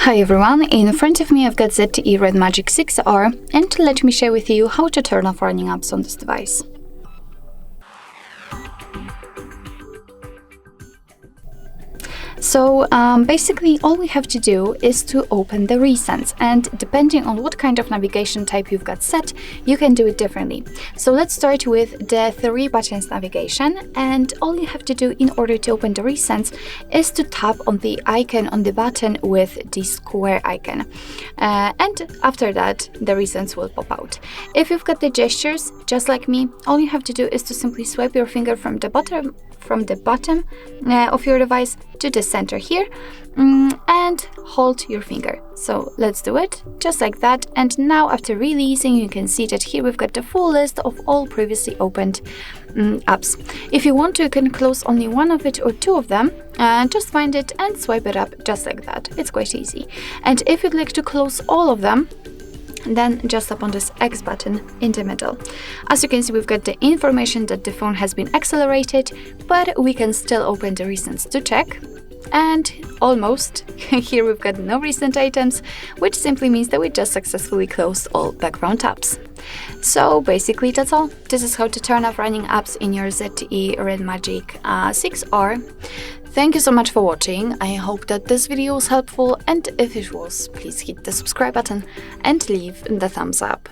Hi everyone, in front of me I've got ZTE RedMagic 6R, and let me share with you how to turn off running apps on this device. So basically all we have to do is to open the recents, and depending on what kind of navigation type you've got set, you can do it differently. So let's start with the 3 buttons navigation, and all you have to do in order to open the recents is to tap on the icon on the button with the square icon, and after that the recents will pop out. If you've got the gestures just like me, all you have to do is to simply swipe your finger from the bottom of your device to the center here, and hold your finger. So let's do it just like that, and now after releasing you can see that here we've got the full list of all previously opened apps. If you want to, you can close only one of it or 2 of them, just find it and swipe it up just like that. It's quite easy. And if you'd like to close all of them, then just tap on this X button in the middle. As you can see, we've got the information that the phone has been accelerated, but we can still open the recents to check. And almost, here we've got no recent items, which simply means that we just successfully closed all background tabs. So basically that's all. This is how to turn off running apps in your ZTE RedMagic 6R. Thank you so much for watching. I hope that this video was helpful, and if it was, please hit the subscribe button and leave the thumbs up.